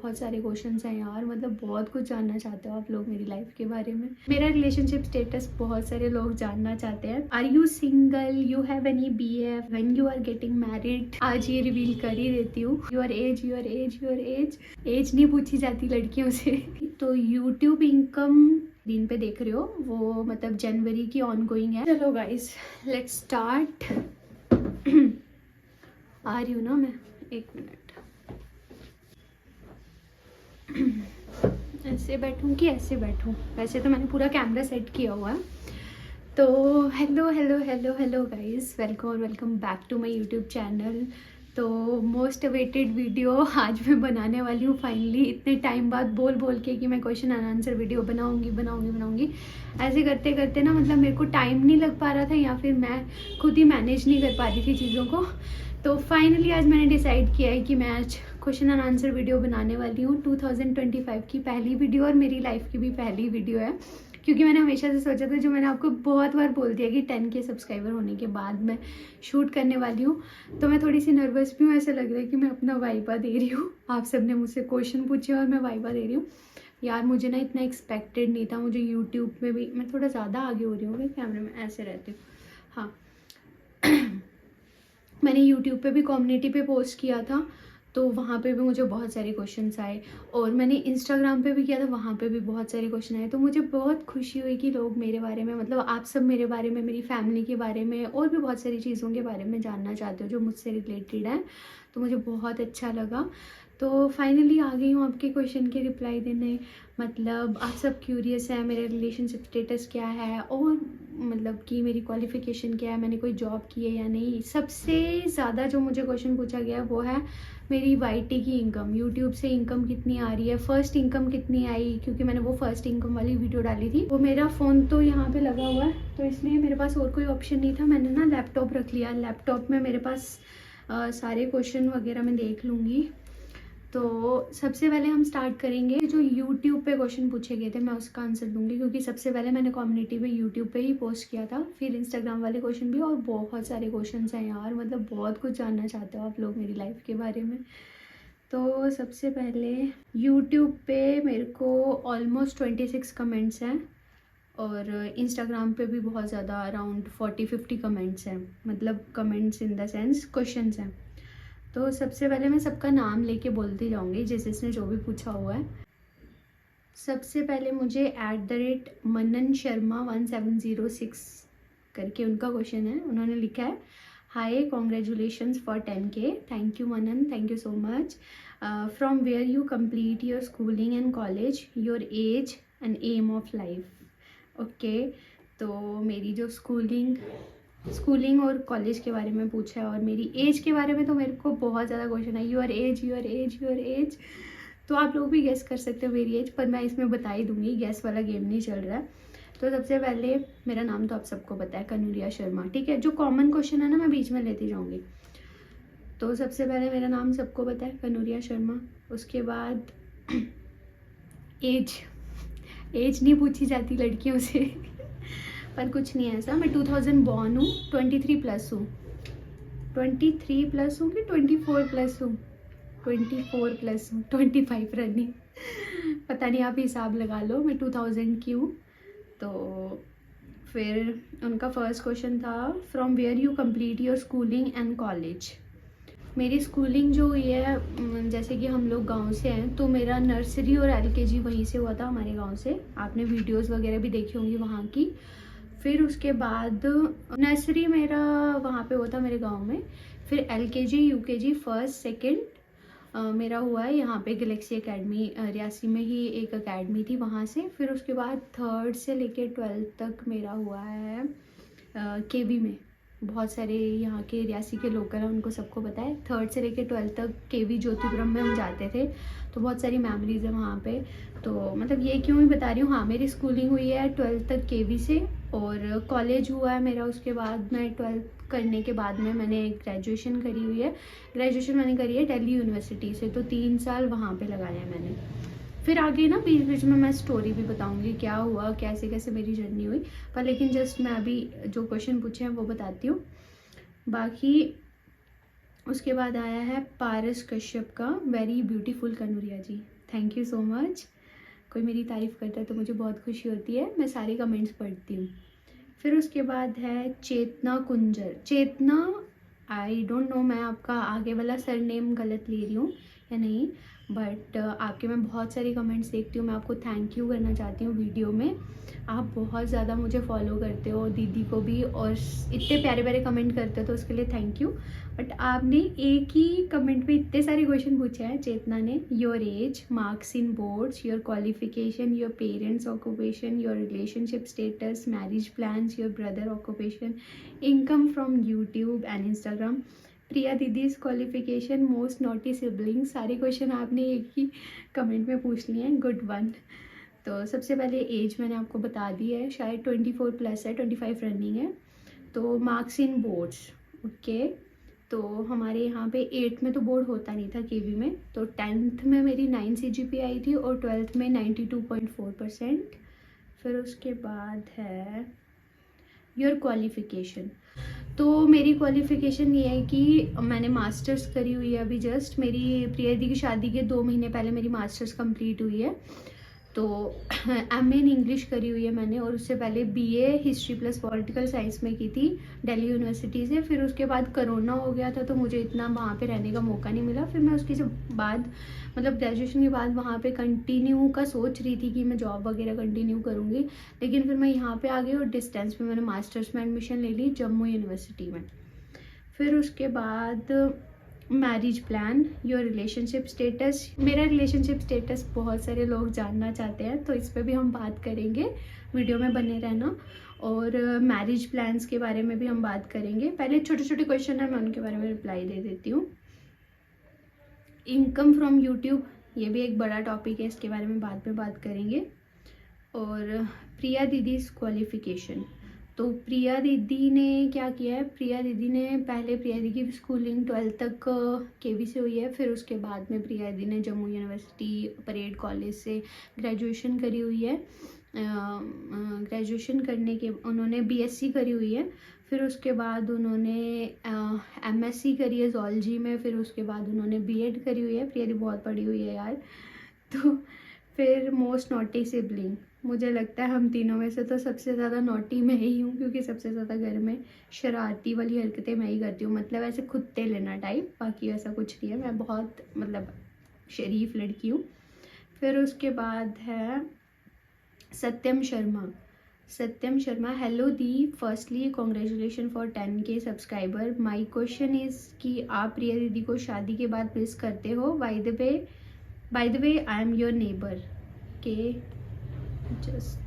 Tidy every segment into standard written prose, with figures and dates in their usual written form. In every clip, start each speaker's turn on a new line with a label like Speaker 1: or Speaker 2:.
Speaker 1: बहुत सारे क्वेश्चंस हैं यार, मतलब बहुत कुछ जानना चाहते हो आप लोग मेरी लाइफ के बारे में। मेरा रिलेशनशिप स्टेटस बहुत सारे लोग जानना चाहते हैं। Are you single, you have any BF, when you are getting married. आज ये रिवील कर ही देती हूँ। Your age, your age, your age. Age नहीं पूछी जाती लड़कियों से। तो यूट्यूब इनकम दिन पे देख रहे हो वो मतलब जनवरी की ऑन गोइंग है। चलो गाइस लेट्स स्टार्ट। आ रही हूँ ना मैं, 1 मिनट। ऐसे बैठूं कि ऐसे बैठूं? वैसे तो मैंने पूरा कैमरा सेट किया हुआ है। तो hello hello hello hello guys, welcome और welcome back to my YouTube channel. तो मोस्ट अवेटेड वीडियो आज मैं बनाने वाली हूँ फाइनली, इतने टाइम बाद बोल बोल के कि मैं क्वेश्चन एंड आंसर वीडियो बनाऊंगी। ऐसे करते करते ना मतलब मेरे को टाइम नहीं लग पा रहा था या फिर मैं खुद ही मैनेज नहीं कर पा रही थी चीज़ों को। तो फाइनली आज मैंने डिसाइड किया है कि मैं आज क्वेश्चन एंड आंसर वीडियो बनाने वाली हूँ। 2025 की पहली वीडियो और मेरी लाइफ की भी पहली वीडियो है, क्योंकि मैंने हमेशा से सोचा था, जो मैंने आपको बहुत बार बोल दिया कि 10K सब्सक्राइबर होने के बाद मैं शूट करने वाली हूँ। तो मैं थोड़ी सी नर्वस भी हूँ, ऐसा लग रहा है कि मैं अपना वाइबा दे रही हूँ। आप सब ने मुझसे क्वेश्चन पूछे और मैं वाइबा दे रही हूँ। यार मुझे ना इतना एक्सपेक्टेड नहीं था। मुझे यूट्यूब में भी मैं थोड़ा ज़्यादा आगे हो रही हूँ कैमरे में, ऐसे रहती हूँ। हाँ मैंने यूट्यूब पे भी कम्युनिटी पे पोस्ट किया था, तो वहाँ पे भी मुझे बहुत सारे क्वेश्चंस आए। और मैंने इंस्टाग्राम पे भी किया था, वहाँ पे भी बहुत सारे क्वेश्चन आए। तो मुझे बहुत खुशी हुई कि लोग मेरे बारे में, मतलब आप सब मेरे बारे में, मेरी फैमिली के बारे में और भी बहुत सारी चीज़ों के बारे में जानना चाहते हो जो मुझसे रिलेटेड है। तो मुझे बहुत अच्छा लगा। तो फाइनली आ गई हूँ आपके क्वेश्चन के रिप्लाई देने। मतलब आप सब क्यूरियस है मेरे रिलेशनशिप स्टेटस क्या है, और मतलब कि मेरी क्वालिफ़िकेशन क्या है, मैंने कोई जॉब की है या नहीं। सबसे ज़्यादा जो मुझे क्वेश्चन पूछा गया वो है मेरी YT की इनकम, यूट्यूब से इनकम कितनी आ रही है, फर्स्ट इनकम कितनी आई, क्योंकि मैंने वो फर्स्ट इनकम वाली वीडियो डाली थी। वो मेरा फ़ोन तो यहाँ पे लगा हुआ है, तो इसलिए मेरे पास और कोई ऑप्शन नहीं था। मैंने ना लैपटॉप रख लिया। लैपटॉप में मेरे पास सारे क्वेश्चन वगैरह मैं देख लूँगी। तो सबसे पहले हम स्टार्ट करेंगे, जो यूट्यूब पे क्वेश्चन पूछे गए थे मैं उसका आंसर दूंगी, क्योंकि सबसे पहले मैंने कम्युनिटी पे यूट्यूब पे ही पोस्ट किया था, फिर इंस्टाग्राम वाले क्वेश्चन भी, और बहुत सारे क्वेश्चंस हैं यार, मतलब बहुत कुछ जानना चाहते हो आप लोग मेरी लाइफ के बारे में। तो सबसे पहले यूट्यूब पे मेरे को ऑलमोस्ट 26 कमेंट्स हैं, और इंस्टाग्राम पे भी बहुत ज़्यादा अराउंड 40-50 कमेंट्स हैं, मतलब comments in the sense questions हैं। तो सबसे पहले मैं सबका नाम लेके बोलती जाऊंगी जिसने जो भी पूछा हुआ है। सबसे पहले मुझे @मनन शर्मा 1706 करके उनका क्वेश्चन है। उन्होंने लिखा है, hi congratulations for 10K। Thank you Manan, thank you so much. From where you complete your schooling and college, your age and aim of life. Okay, तो मेरी जो स्कूलिंग और कॉलेज के बारे में पूछा है, और मेरी एज के बारे में तो मेरे को बहुत ज़्यादा क्वेश्चन है। Your age, your age, your as. तो आप लोग भी गेस कर सकते हो मेरी एज, पर मैं इसमें बता ही दूंगी, गेस वाला गेम नहीं चल रहा है। तो सबसे पहले मेरा नाम तो आप सबको पता है, कनुरिया शर्मा, ठीक है। जो कॉमन क्वेश्चन है ना मैं बीच में लेती जाऊँगी। तो सबसे पहले मेरा नाम सबको पता है, कनुरिया शर्मा। उसके बाद एज नहीं पूछी जाती लड़कियों से। पर कुछ नहीं है ऐसा। मैं 2000 बॉर्न हूँ, 23 प्लस हूँ। 23 प्लस हूँ कि 24 प्लस हूँ? 24 प्लस हूँ, 25 रनिंग। पता नहीं, आप हिसाब लगा लो। मैं 2000 की हूँ। तो फिर उनका फर्स्ट क्वेश्चन था, from where you complete your schooling and college. मेरी स्कूलिंग जो हुई है, जैसे कि हम लोग गांव से हैं, तो मेरा नर्सरी और LKG वहीं से हुआ था, हमारे गांव से। आपने वीडियोस वगैरह भी देखी होंगी वहाँ की। फिर उसके बाद नर्सरी मेरा वहाँ पे हुआ था मेरे गांव में। फिर LKG UKG फर्स्ट सेकंड मेरा हुआ है यहाँ पे गैलेक्सी एकेडमी, रियासी में ही एक एकेडमी थी, वहाँ से। फिर उसके बाद 3rd से लेकर 12th तक मेरा हुआ है KV में। बहुत सारे यहाँ के रियासी के लोकल हैं, उनको सबको पता है। 3rd से लेकर 12th तक KV ज्योतिपुरम में हम जाते थे, तो बहुत सारी मेमोरीज है वहाँ पे। तो मतलब ये क्यों ही बता रही हूँ। हाँ, मेरी स्कूलिंग हुई है 12th तक KV से, और कॉलेज हुआ है मेरा उसके बाद। मैं 12th करने के बाद में मैंने ग्रेजुएशन करी हुई है। ग्रेजुएशन मैंने करी है दिल्ली यूनिवर्सिटी से, तो 3 साल वहाँ पे लगाए हैं मैंने। फिर आगे ना बीच बीच में मैं स्टोरी भी बताऊंगी, क्या हुआ, कैसे कैसे मेरी जर्नी हुई। पर लेकिन जस्ट मैं अभी जो क्वेश्चन पूछे हैं वो बताती हूँ। बाकी उसके बाद आया है पारस कश्यप का, very beautiful Kanuriya ji, thank you so much. कोई मेरी तारीफ़ करता है तो मुझे बहुत खुशी होती है, मैं सारे कमेंट्स पढ़ती हूँ। फिर उसके बाद है चेतना कुंजर। चेतना, आई डोंट नो मैं आपका आगे वाला सरनेम गलत ले रही हूँ या नहीं, बट आपके मैं बहुत सारे कमेंट्स देखती हूँ। मैं आपको थैंक यू करना चाहती हूँ वीडियो में। आप बहुत ज़्यादा मुझे फॉलो करते हो, दीदी को भी, और इतने प्यारे प्यारे कमेंट करते हो तो उसके लिए थैंक यू। बट आपने एक ही कमेंट में इतने सारे क्वेश्चन पूछे हैं चेतना ने। Your age, marks in boards, your qualification, your parents occupation, your relationship status, marriage plans, your brother occupation, income from YouTube and Instagram, Priya didis qualification, most naughty sibling. सारे question आपने एक ही comment में पूछ लिए हैं, गुड वन। तो सबसे पहले एज मैंने आपको बता दी है, शायद 24 प्लस है, 25 रनिंग है। तो मार्क्स इन बोर्ड्स, ओके, तो हमारे यहाँ पे 8th में तो बोर्ड होता नहीं था केवी में, तो 10th में मेरी 9 CGPA आई थी और 12th में 92.4%। फिर उसके बाद है योर क्वालिफ़िकेशन। तो मेरी क्वालिफ़िकेशन ये है कि मैंने मास्टर्स करी हुई है अभी जस्ट, मेरी प्रिया दी की शादी के 2 महीने पहले मेरी मास्टर्स कंप्लीट हुई है। तो MA इन इंग्लिश करी हुई है मैंने, और उससे पहले BA history plus political science में की थी दिल्ली यूनिवर्सिटी से। फिर उसके बाद कोरोना हो गया था तो मुझे इतना वहाँ पे रहने का मौका नहीं मिला। फिर मैं उसके बाद मतलब ग्रेजुएशन के बाद वहाँ पे कंटिन्यू का सोच रही थी कि मैं जॉब वगैरह कंटिन्यू करूँगी, लेकिन फिर मैं यहाँ पे आ गई और डिस्टेंस में मैंने मास्टर्स में एडमिशन ले ली जम्मू यूनिवर्सिटी में। फिर उसके बाद marriage plan, your relationship status. मेरा रिलेशनशिप स्टेटस बहुत सारे लोग जानना चाहते हैं, तो इस पर भी हम बात करेंगे, वीडियो में बने रहना। और मैरिज प्लान्स के बारे में भी हम बात करेंगे। पहले छोटे छोटे क्वेश्चन है, मैं उनके बारे में रिप्लाई दे देती हूँ। इनकम फ्रॉम यूट्यूब, ये भी एक बड़ा टॉपिक है, इसके बारे में बाद में बात करेंगे। और प्रिया दीदीज क्वालिफिकेशन, तो प्रिया दीदी ने क्या किया है, प्रिया दीदी ने पहले प्रिया दीदी की स्कूलिंग 12th तक केवी से हुई है। फिर उसके बाद में प्रिया दीदी ने जम्मू यूनिवर्सिटी परेड कॉलेज से ग्रेजुएशन करी हुई है। ग्रेजुएशन करने के उन्होंने BSc करी हुई है। फिर उसके बाद उन्होंने MSc करी है जूलॉजी में। फिर उसके बाद उन्होंने B.Ed करी हुई है। प्रिया दी बहुत पढ़ी हुई है यार। तो फिर मोस्ट नॉटी सिबलिंग, मुझे लगता है हम तीनों में से तो सबसे ज़्यादा नॉटी मैं ही हूँ, क्योंकि सबसे ज़्यादा घर में शरारती वाली हरकतें मैं ही करती हूँ, मतलब ऐसे कुत्ते लेना टाइप, बाकी वैसा कुछ नहीं है, मैं बहुत मतलब शरीफ लड़की हूँ। फिर उसके बाद है सत्यम शर्मा। सत्यम शर्मा, हेलो दी, firstly congratulation for 10K subscriber. My question is कि आप प्रिया दीदी को शादी के बाद मिस करते हो? By the way I am your neighbour के जस्ट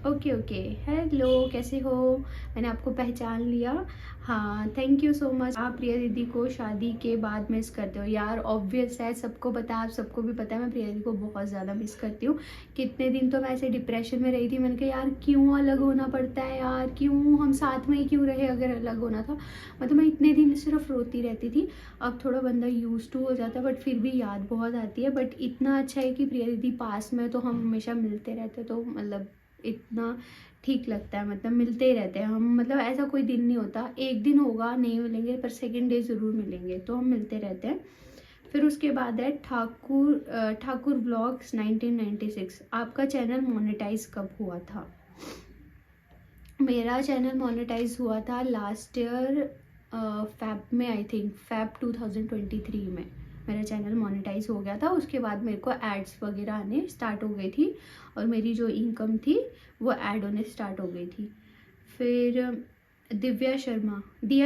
Speaker 1: ओके हेलो, कैसे हो? मैंने आपको पहचान लिया। हाँ, थैंक यू सो मच। आप प्रिया दीदी को शादी के बाद मिस करते हो? यार ऑब्वियस है, सबको पता है, आप सबको भी पता है मैं प्रिया दीदी को बहुत ज़्यादा मिस करती हूँ। कितने दिन तो मैं ऐसे डिप्रेशन में रही थी, मैंने कहा यार क्यों अलग होना पड़ता है यार, क्यों हम साथ में ही क्यों रहे, अगर अलग होना था। मतलब मैं इतने दिन सिर्फ रोती रहती थी। अब थोड़ा बंदा यूज टू हो जाता है, बट फिर भी याद बहुत आती है। बट इतना अच्छा है कि प्रिया दीदी पास में, तो हम हमेशा मिलते रहते, तो मतलब इतना ठीक लगता है, मतलब मिलते ही रहते हैं हम, मतलब ऐसा कोई दिन नहीं होता, एक दिन होगा नहीं मिलेंगे पर सेकंड डे ज़रूर मिलेंगे, तो हम मिलते रहते हैं। फिर उसके बाद है ठाकुर व्लॉग्स 1996, आपका चैनल मोनेटाइज कब हुआ था? मेरा चैनल मोनेटाइज हुआ था लास्ट ईयर फैब में, आई थिंक फैब 2023 में मेरा चैनल मोनेटाइज हो गया था। उसके बाद मेरे को एड्स वगैरह आने स्टार्ट हो गई थी और मेरी जो इनकम थी वो ऐड होने स्टार्ट हो गई थी। फिर दिया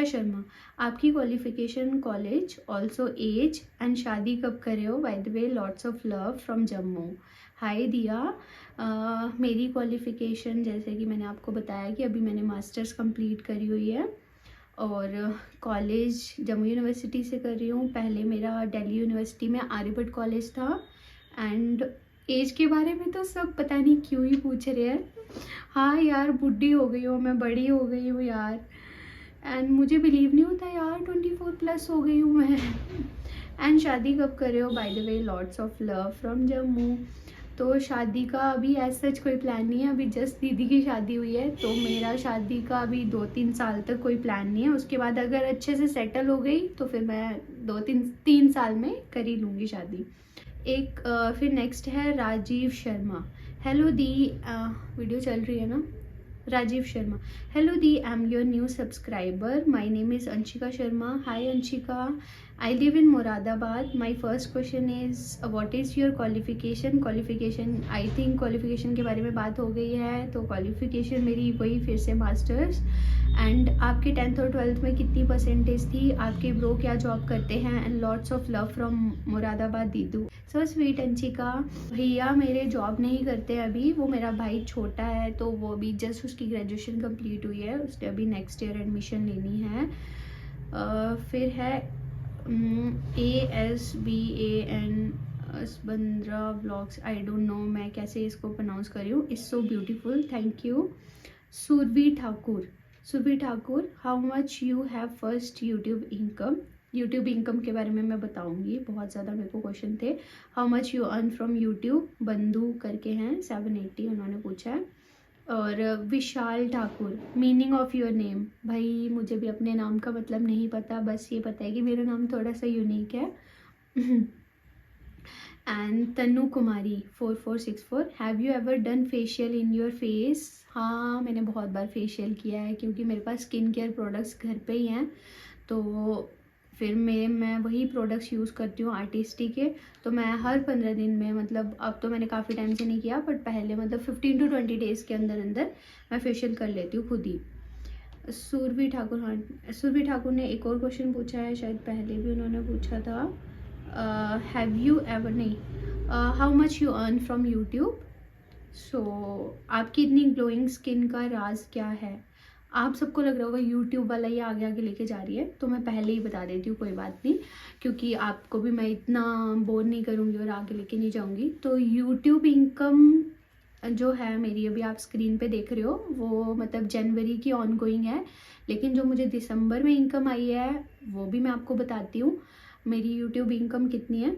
Speaker 1: शर्मा, आपकी qualification, college, also age and शादी कब करे हो? By the way lots of love from Jammu. Hi Diya, मेरी क्वालिफिकेशन जैसे कि मैंने आपको बताया कि अभी मैंने मास्टर्स कंप्लीट करी हुई है और कॉलेज जम्मू यूनिवर्सिटी से कर रही हूँ। पहले मेरा दिल्ली यूनिवर्सिटी में आर्यभट्ट कॉलेज था। एंड एज के बारे में तो सब पता नहीं क्यों ही पूछ रहे हैं। हाँ यार, बुढ़ी हो गई हूँ मैं, बड़ी हो गई हूँ यार, एंड मुझे बिलीव नहीं होता यार 24 प्लस हो गई हूँ मैं। एंड शादी कब कर रहे हो? By the way lots of love from Jammu. तो शादी का अभी एज सच कोई प्लान नहीं है, अभी जस्ट दीदी की शादी हुई है, तो मेरा शादी का अभी 2-3 साल तक कोई प्लान नहीं है। उसके बाद अगर अच्छे से सेटल हो गई तो फिर मैं 2-3 साल में कर ही लूँगी शादी। एक फिर नेक्स्ट है राजीव शर्मा। हेलो दी, वीडियो चल रही है ना? राजीव शर्मा, हेलो दी, I am your new subscriber, my name is Anshika Sharma. Hi Anshika, I live in Moradabad. My first question is what is your qualification? I think qualification के बारे में बात हो गई है, तो क्वालिफिकेशन मेरी वही फिर से मास्टर्स। एंड आपके 10th और 12th में कितनी परसेंटेज थी? आपके ब्रो क्या जॉब करते हैं? And lots of love from Moradabad दीदू। So sweet Anshika. भैया मेरे जॉब नहीं करते अभी, वो मेरा भाई छोटा है, तो वो अभी जस्ट उसकी ग्रेजुएशन कंप्लीट हुई है, उसने अभी नेक्स्ट ईयर एडमिशन लेनी है। फिर है ASBAN Bandra blogs, I don't know मैं कैसे इसको प्रोनाउंस कर रही हूँ। It's so beautiful, thank you. Surabhi Thakur, how much you have first YouTube income के बारे में मैं बताऊंगी, बहुत ज़्यादा मेरे को क्वेश्चन थे। How much you earn from YouTube, बंधु करके हैं 780 उन्होंने पूछा है। और Vishal Thakur, meaning of your name. भाई मुझे भी अपने नाम का मतलब नहीं पता, बस ये पता है कि मेरा नाम थोड़ा सा यूनिक है। And Tanu Kumari 4464, have you ever done facial in your face? हाँ, मैंने बहुत बार फेशियल किया है, क्योंकि मेरे पास स्किन केयर प्रोडक्ट्स घर पे ही हैं, तो फिर मैं वही प्रोडक्ट्स यूज़ करती हूँ आर्टिस्टी के। तो मैं हर 15 दिन में, मतलब अब तो मैंने काफ़ी टाइम से नहीं किया, बट पहले मतलब 15 to 20 डेज़ के अंदर अंदर मैं फेशियल कर लेती हूँ खुद ही। सुरभि ठाकुर, हाँ सुरभि ठाकुर ने एक और क्वेश्चन पूछा है, शायद पहले भी उन्होंने पूछा था। हैव यू एवर, नहीं, how much you earn from YouTube. So आपकी इतनी ग्लोइंग स्किन का राज क्या है? आप सबको लग रहा होगा यूट्यूब वाला ये आगे आगे लेके जा रही है, तो मैं पहले ही बता देती हूँ, कोई बात नहीं, क्योंकि आपको भी मैं इतना बोर नहीं करूँगी और आगे लेके नहीं जाऊँगी। तो यूट्यूब इनकम जो है मेरी, अभी आप स्क्रीन पे देख रहे हो, वो मतलब जनवरी की ऑन गोइंग है, लेकिन जो मुझे दिसंबर में इनकम आई है वो भी मैं आपको बताती हूँ। मेरी यूट्यूब इनकम कितनी है?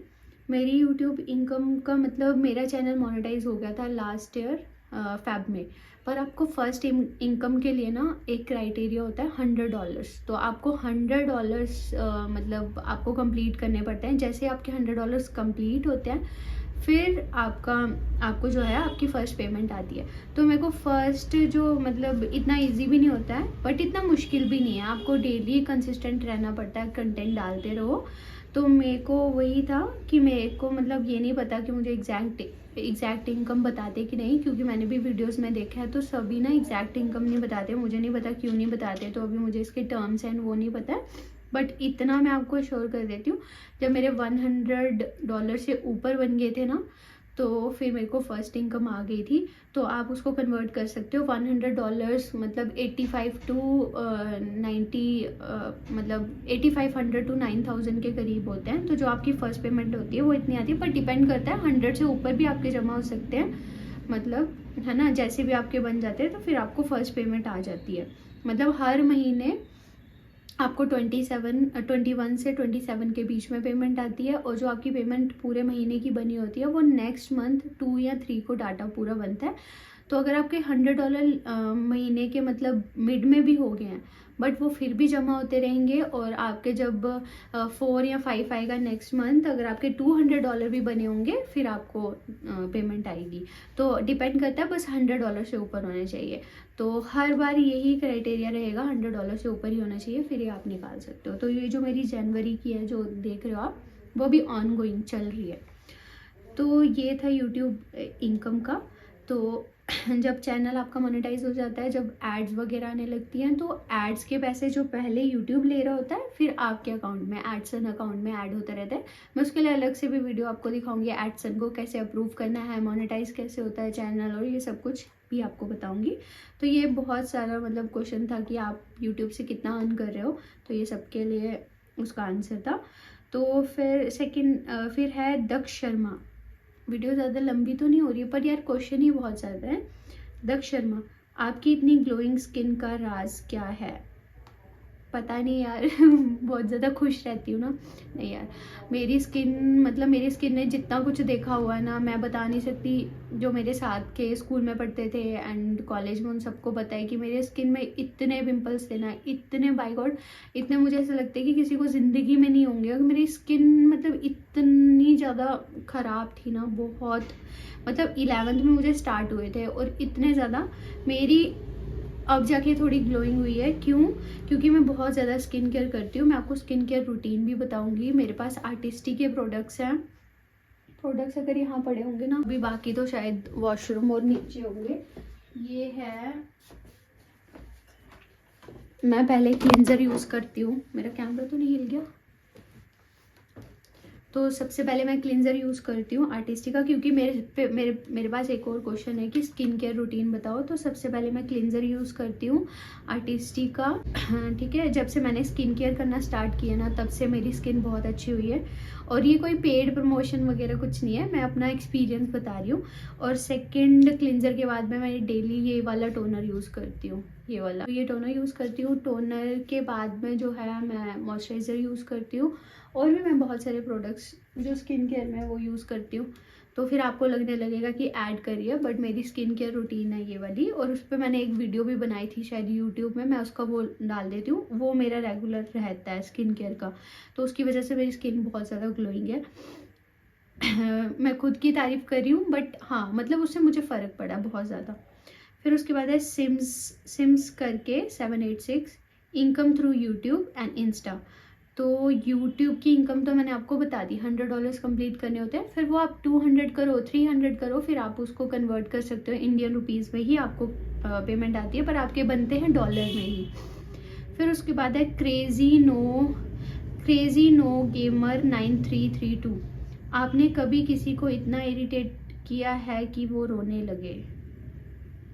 Speaker 1: मेरी यूट्यूब इनकम का मतलब, मेरा चैनल मोनेटाइज हो गया था लास्ट ईयर फेब में, पर आपको फर्स्ट इनकम के लिए ना एक क्राइटेरिया होता है $100। तो आपको $100 मतलब आपको कंप्लीट करने पड़ते हैं। जैसे आपके $100 कंप्लीट होते हैं, फिर आपको जो है आपकी फ़र्स्ट पेमेंट आती है। तो मेरे को फ़र्स्ट जो मतलब इतना इजी भी नहीं होता है, बट इतना मुश्किल भी नहीं है। आपको डेली कंसिस्टेंट रहना पड़ता है, कंटेंट डालते रहो। तो मेरे को वही था कि मेरे को मतलब ये नहीं पता कि मुझे एग्जैक्ट इनकम बताते कि नहीं, क्योंकि मैंने भी वीडियोस में देखा है तो सभी ना एग्जैक्ट इनकम नहीं बताते। मुझे नहीं पता क्यों नहीं बताते, तो अभी मुझे इसके टर्म्स एंड वो नहीं पता है, बट इतना मैं आपको श्योर कर देती हूँ, जब मेरे $100 से ऊपर बन गए थे ना, तो फिर मेरे को फर्स्ट इनकम आ गई थी। तो आप उसको कन्वर्ट कर सकते हो, $100 मतलब 85 to 90 मतलब 8500 to 9000 के करीब होते हैं। तो जो आपकी फ़र्स्ट पेमेंट होती है वो इतनी आती है, पर डिपेंड करता है, 100 से ऊपर भी आपके जमा हो सकते हैं, मतलब है ना, जैसे भी आपके बन जाते हैं तो फिर आपको फर्स्ट पेमेंट आ जाती है। मतलब हर महीने आपको 21 से 27 के बीच में पेमेंट आती है, और जो आपकी पेमेंट पूरे महीने की बनी होती है वो नेक्स्ट मंथ 2 या 3 को डाटा पूरा बनता है। तो अगर आपके $100 महीने के मतलब मिड में भी हो गए हैं, बट वो फिर भी जमा होते रहेंगे, और आपके जब 4 या 5 आएगा नेक्स्ट मंथ, अगर आपके $200 भी बने होंगे, फिर आपको पेमेंट आएगी। तो डिपेंड करता है, बस $100 से ऊपर होने चाहिए। तो हर बार यही क्राइटेरिया रहेगा, $100 से ऊपर ही होना चाहिए, फिर ये आप निकाल सकते हो। तो ये जो मेरी जनवरी की है जो देख रहे हो आप, वो भी ऑन गोइंग चल रही है। तो ये था यूट्यूब इनकम का। तो जब चैनल आपका मोनेटाइज हो जाता है, जब एड्स वगैरह आने लगती हैं, तो एड्स के पैसे जो पहले यूट्यूब ले रहा होता है, फिर आपके अकाउंट में, एडसन अकाउंट में ऐड होता रहता है। मैं उसके लिए अलग से भी वीडियो आपको दिखाऊंगी, एडसन को कैसे अप्रूव करना है, मोनेटाइज कैसे होता है चैनल, और ये सब कुछ भी आपको बताऊंगी। तो ये बहुत सारा मतलब क्वेश्चन था कि आप यूट्यूब से कितना अर्न कर रहे हो, तो ये सबके लिए उसका आंसर था। तो फिर है दक्ष शर्मा। वीडियो ज़्यादा लंबी तो नहीं हो रही है, पर यार क्वेश्चन ही बहुत ज़्यादा है। दक्ष शर्मा, आपकी इतनी ग्लोइंग स्किन का राज क्या है? पता नहीं यार बहुत ज़्यादा खुश रहती हूँ ना। नहीं यार, मेरी स्किन मतलब मेरी स्किन ने जितना कुछ देखा हुआ है ना, मैं बता नहीं सकती। जो मेरे साथ के स्कूल में पढ़ते थे एंड कॉलेज में, उन सबको पता है कि मेरे स्किन में इतने पिंपल्स थे ना, इतने, बाय गॉड इतने, मुझे ऐसा लगता है कि किसी को ज़िंदगी में नहीं होंगे। और मेरी स्किन मतलब इतनी ज़्यादा ख़राब थी ना, बहुत, मतलब 11th में मुझे स्टार्ट हुए थे और इतने ज़्यादा मेरी अब जाके थोड़ी ग्लोइंग हुई है। क्यों? क्योंकि मैं बहुत ज़्यादा स्किन केयर करती हूँ। मैं आपको स्किन केयर रूटीन भी बताऊंगी। मेरे पास आर्टिस्टी के प्रोडक्ट्स हैं। प्रोडक्ट्स अगर यहाँ पड़े होंगे ना, अभी बाकी तो शायद वॉशरूम और नीचे होंगे। ये है, मैं पहले क्लिनजर यूज़ करती हूँ। मेरा कैमरा तो नहीं हिल गया? तो सबसे पहले मैं क्लिनजर यूज़ करती हूँ आर्टिस्टी का, क्योंकि मेरे पास एक और क्वेश्चन है कि स्किन केयर रूटीन बताओ। तो सबसे पहले मैं क्लिनजर यूज़ करती हूँ आर्टिस्टी का। ठीक है, जब से मैंने स्किन केयर करना स्टार्ट किया ना, तब से मेरी स्किन बहुत अच्छी हुई है। और ये कोई पेड प्रमोशन वगैरह कुछ नहीं है, मैं अपना एक्सपीरियंस बता रही हूँ। और सेकेंड क्लिनजर के बाद में मैं डेली ये वाला टोनर यूज़ करती हूँ, ये वाला, ये टोनर यूज़ करती हूँ। टोनर के बाद में जो है मैं मॉइस्चराइज़र यूज़ करती हूँ। और भी मैं बहुत सारे प्रोडक्ट्स जो स्किन केयर में वो यूज़ करती हूँ। तो फिर आपको लगने लगेगा कि ऐड करिए, बट मेरी स्किन केयर रूटीन है ये वाली। और उस पर मैंने एक वीडियो भी बनाई थी शायद यूट्यूब में, मैं उसका वो डाल देती हूँ। वो मेरा रेगुलर रहता है स्किन केयर का, तो उसकी वजह से मेरी स्किन बहुत ज़्यादा ग्लोइंग है। मैं खुद की तारीफ़ कर रही हूँ, बट हाँ मतलब उससे मुझे फ़र्क पड़ा बहुत ज़्यादा। फिर उसके बाद है सिम्स करके 786, income through YouTube and Insta. तो यूट्यूब की इनकम तो मैंने आपको बता दी, $100 कंप्लीट करने होते हैं। फिर वो आप 200 करो, 300 करो, फिर आप उसको कन्वर्ट कर सकते हो इंडियन रुपीज़ में ही आपको पेमेंट आती है, पर आपके बनते हैं डॉलर में ही। फिर उसके बाद है क्रेजी नो गेमर 9332। आपने कभी किसी को इतना इरिटेट किया है कि वो रोने लगे?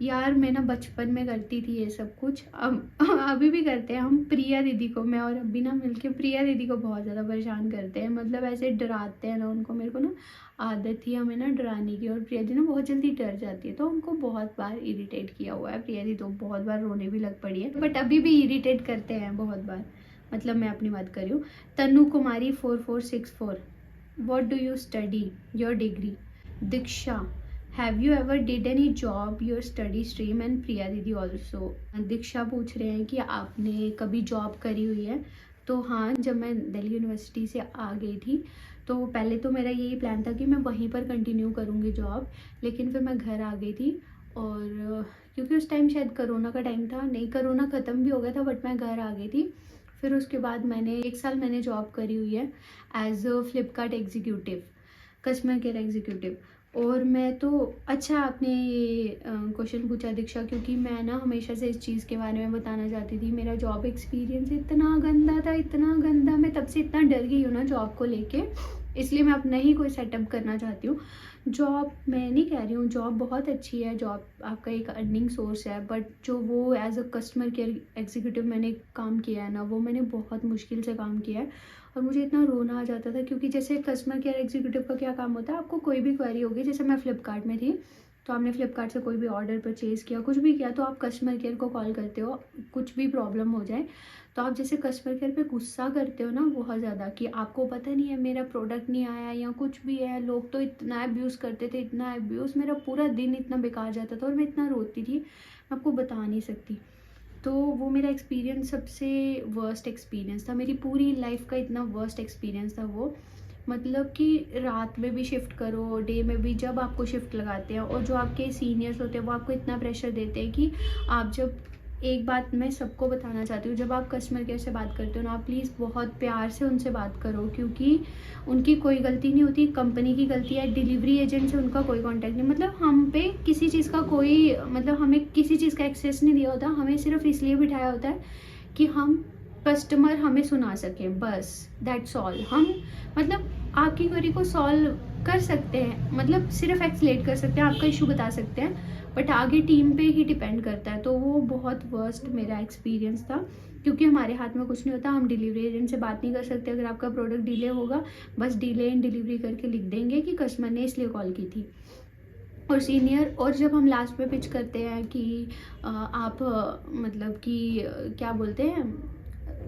Speaker 1: यार मैं ना बचपन में करती थी ये सब कुछ, अब अभी भी करते हैं हम। प्रिया दीदी को, मैं और अभी ना मिलके प्रिया दीदी को बहुत ज़्यादा परेशान करते हैं, मतलब ऐसे डराते हैं ना उनको। मेरे को ना आदत थी हमें ना डराने की, और प्रिया दी ना बहुत जल्दी डर जाती है, तो उनको बहुत बार इरिटेट किया हुआ है। प्रिया दी तो बहुत बार रोने भी लग पड़ी है, बट अभी भी इरिटेट करते हैं बहुत बार। मतलब मैं अपनी बात कर रही हूँ। Tanu Kumari 4464, what do you study, your degree? Diksha, have you ever did any job your study stream? And Priya दीदी ऑल्सो। दीक्षा पूछ रहे हैं कि आपने कभी जॉब करी हुई है? तो हाँ, जब मैं दिल्ली यूनिवर्सिटी से आ गई थी, तो पहले तो मेरा यही प्लान था कि मैं वहीं पर कंटिन्यू करूँगी जॉब, लेकिन फिर मैं घर आ गई थी। और क्योंकि उस टाइम शायद कोरोना का टाइम था, नहीं कोरोना ख़त्म भी हो गया था, बट मैं घर आ गई थी। फिर उसके बाद मैंने 1 साल मैंने जॉब करी हुई है as a Flipkart executive, customer care executive. और मैं तो, अच्छा आपने ये क्वेश्चन पूछा दीक्षा, क्योंकि मैं ना हमेशा से इस चीज़ के बारे में बताना चाहती थी। मेरा जॉब एक्सपीरियंस इतना गंदा था, इतना गंदा, मैं तब से इतना डर गई हूँ ना जॉब को लेके, इसलिए मैं अपना ही कोई सेटअप करना चाहती हूँ। जॉब मैं नहीं कह रही हूँ, जॉब बहुत अच्छी है, जॉब आपका एक अर्निंग सोर्स है, बट जो वो as a customer care executive मैंने काम किया है ना, वो मैंने बहुत मुश्किल से काम किया है। और मुझे इतना रोना आ जाता था, क्योंकि जैसे कस्टमर केयर एग्जीक्यूटिव का क्या काम होता है, आपको कोई भी क्वेरी होगी, जैसे मैं फ्लिपकार्ट में थी, तो आपने फ्लिपकार्ट से कोई भी ऑर्डर परचेज़ किया, कुछ भी किया, तो आप कस्टमर केयर को कॉल करते हो, कुछ भी प्रॉब्लम हो जाए। तो आप जैसे कस्टमर केयर पे गुस्सा करते हो ना बहुत ज़्यादा, कि आपको पता नहीं है मेरा प्रोडक्ट नहीं आया या कुछ भी है, लोग तो इतना अब्यूज़ करते थे, इतना अब्यूज़, मेरा पूरा दिन इतना बेकार जाता था और मैं इतना रोती थी, मैं आपको बता नहीं सकती। तो वो मेरा एक्सपीरियंस सबसे वर्स्ट एक्सपीरियंस था, मेरी पूरी लाइफ का इतना वर्स्ट एक्सपीरियंस था वो। मतलब कि रात में भी शिफ्ट करो, डे में भी, जब आपको शिफ्ट लगाते हैं, और जो आपके सीनियर्स होते हैं वो आपको इतना प्रेशर देते हैं कि आप जब, एक बात मैं सबको बताना चाहती हूँ, जब आप कस्टमर केयर से बात करते हो ना, आप प्लीज़ बहुत प्यार से उनसे बात करो, क्योंकि उनकी कोई गलती नहीं होती, कंपनी की गलती है। डिलीवरी एजेंट से उनका कोई कांटेक्ट नहीं, मतलब हम पे किसी चीज़ का कोई, मतलब हमें किसी चीज़ का एक्सेस नहीं दिया होता, हमें सिर्फ इसलिए बिठाया होता है कि हम, कस्टमर हमें सुना सकें, बस दैट्स ऑल। हम मतलब आपकी क्वेरी को सॉल्व कर सकते हैं, मतलब सिर्फ एक्सलेट कर सकते हैं, आपका इशू बता सकते हैं, बट आगे टीम पे ही डिपेंड करता है। तो वो बहुत वर्स्ट मेरा एक्सपीरियंस था, क्योंकि हमारे हाथ में कुछ नहीं होता, हम डिलीवरी एजेंट से बात नहीं कर सकते। अगर आपका प्रोडक्ट डिले होगा, बस डिले इन डिलीवरी करके लिख देंगे कि कस्टमर ने इसलिए कॉल की थी। और सीनियर, और जब हम लास्ट में पिच करते हैं कि आप मतलब कि क्या बोलते हैं,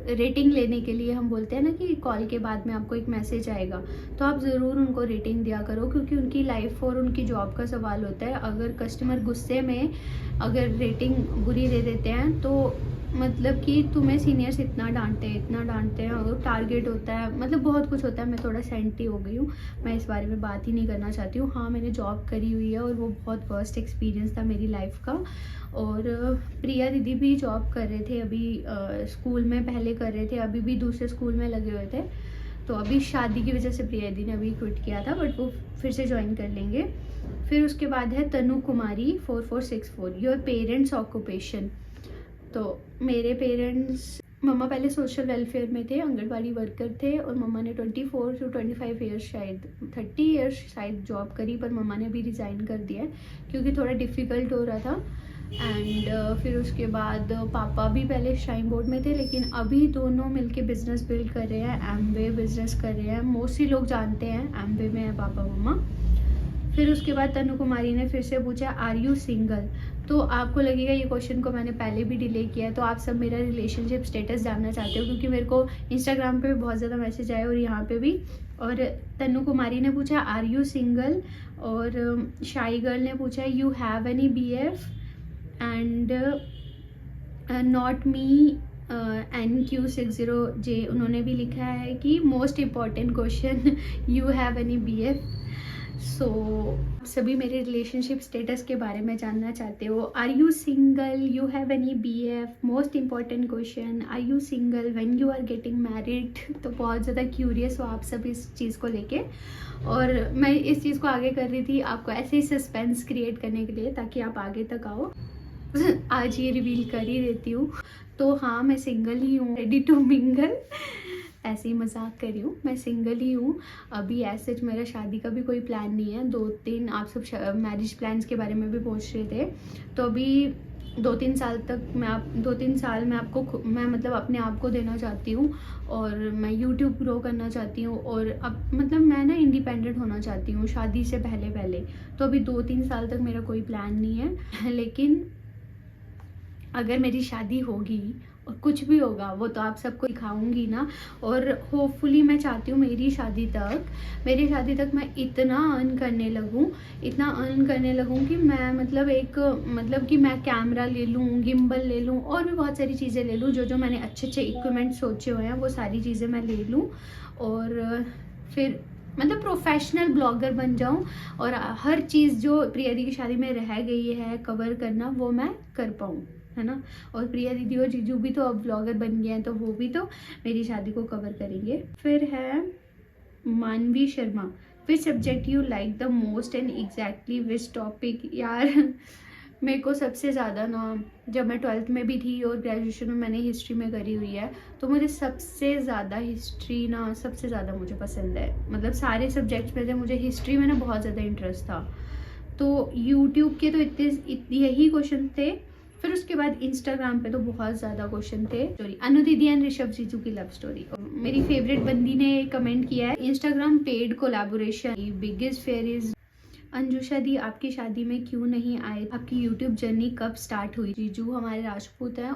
Speaker 1: रेटिंग लेने के लिए हम बोलते हैं ना कि कॉल के बाद में आपको एक मैसेज आएगा, तो आप ज़रूर उनको रेटिंग दिया करो, क्योंकि उनकी लाइफ और उनकी जॉब का सवाल होता है। अगर कस्टमर गुस्से में अगर रेटिंग बुरी दे देते हैं तो मतलब कि तुम्हें सीनियर्स इतना डांटते हैं और टारगेट होता है, मतलब बहुत कुछ होता है। मैं थोड़ा सेंटी हो गई हूँ, मैं इस बारे में बात ही नहीं करना चाहती हूँ। हाँ, मैंने जॉब करी हुई है और वो बहुत वर्स्ट एक्सपीरियंस था मेरी लाइफ का। और प्रिया दीदी भी जॉब कर रहे थे अभी, स्कूल में पहले कर रहे थे, अभी भी दूसरे स्कूल में लगे हुए थे। तो अभी शादी की वजह से प्रिया दीदी ने अभी क्विट किया था, बट वो फिर से ज्वाइन कर लेंगे। फिर उसके बाद है तनु कुमारी 4464, योर पेरेंट्स ऑक्यूपेशन। तो मेरे पेरेंट्स, मम्मा पहले सोशल वेलफेयर में थे, आंगनबाड़ी वर्कर थे, और मम्मा ने 24 to 25 ईयर्स, शायद 30 ईयर्स शायद जॉब करी, पर मम्मा ने अभी रिज़ाइन कर दिया है क्योंकि थोड़ा डिफ़िकल्ट हो रहा था। एंड फिर उसके बाद पापा भी पहले श्राइन बोर्ड में थे, लेकिन अभी दोनों मिलके बिज़नेस बिल्ड कर रहे हैं, एमवे बिज़नेस कर रहे हैं। मोस्टली लोग जानते हैं एमवे में है पापा मम्मा। फिर उसके बाद तनु कुमारी ने फिर से पूछा आर यू सिंगल। तो आपको लगेगा ये क्वेश्चन को मैंने पहले भी डिले किया है, तो आप सब मेरा रिलेशनशिप स्टेटस जानना चाहते हो, क्योंकि मेरे को इंस्टाग्राम पे भी बहुत ज़्यादा मैसेज आए और यहाँ पे भी। और तनु कुमारी ने पूछा आर यू सिंगल, और शाई गर्ल ने पूछा you have any BF, and not me NQ60J उन्होंने भी लिखा है कि most important question, you have any BF। सो सभी मेरे रिलेशनशिप स्टेटस के बारे में जानना चाहते हो। Are you single, you have any BF, most important question, are you single when you are getting married. तो बहुत ज़्यादा क्यूरियस हो आप सब इस चीज़ को लेके, और मैं इस चीज़ को आगे कर रही थी आपको ऐसे ही सस्पेंस क्रिएट करने के लिए, ताकि आप आगे तक आओ। आज ये रिवील कर ही देती हूँ। तो हाँ, मैं सिंगल ही हूँ, रेडी टू मिंगल। ऐसे ही मजाक कर रही हूँ, मैं सिंगल ही हूँ अभी। ऐसे मेरा शादी का भी कोई प्लान नहीं है। 2-3 आप सब मैरिज प्लान्स के बारे में भी पूछ रहे थे, तो अभी 2-3 साल तक 2-3 साल मैं मैं मतलब अपने आप को देना चाहती हूँ, और मैं यूट्यूब ग्रो करना चाहती हूँ, और अब मतलब मैं ना इंडिपेंडेंट होना चाहती हूँ शादी से पहले। तो अभी 2-3 साल तक मेरा कोई प्लान नहीं है, लेकिन अगर मेरी शादी होगी और कुछ भी होगा वो तो आप सबको दिखाऊंगी ना। और होपफुली मैं चाहती हूँ मेरी शादी तक मैं इतना अर्न करने लगूँ कि मैं मतलब कि मैं कैमरा ले लूँ, गिम्बल ले लूँ, और भी बहुत सारी चीज़ें ले लूँ। जो मैंने अच्छे इक्विपमेंट सोचे हुए हैं वो सारी चीज़ें मैं ले लूँ, और फिर मतलब प्रोफेशनल ब्लॉगर बन जाऊं, और हर चीज़ जो प्रिया दी की शादी में रह गई है कवर करना, वो मैं कर पाऊँ, है ना। और प्रिया दीदी और जीजू भी तो अब ब्लॉगर बन गए हैं, तो वो भी तो मेरी शादी को कवर करेंगे। फिर है मानवी Sharma, which subject you like the most and exactly which topic. यार मेरे को सबसे ज़्यादा ना, जब मैं 12th में भी थी और ग्रेजुएशन में मैंने हिस्ट्री में करी हुई है, तो मुझे सबसे ज़्यादा हिस्ट्री ना सबसे ज़्यादा मुझे पसंद है। मतलब सारे सब्जेक्ट्स में से मुझे हिस्ट्री में ना बहुत ज़्यादा इंटरेस्ट था। तो यूट्यूब के तो इतने यही क्वेश्चन थे। फिर उसके बाद इंस्टाग्राम पे तो बहुत ज़्यादा क्वेश्चन थे। स्टोरी अनु दीदी एंड ऋषभ जीजू की लव स्टोरी। मेरी फेवरेट बंदी ने कमेंट किया है, Instagram paid collaboration, biggest fair is. Anjusha दी, आपकी शादी में क्यों नहीं आए, आपकी यूट्यूब जर्नी कब स्टार्ट हुई। जीजू हमारे राजपूत हैं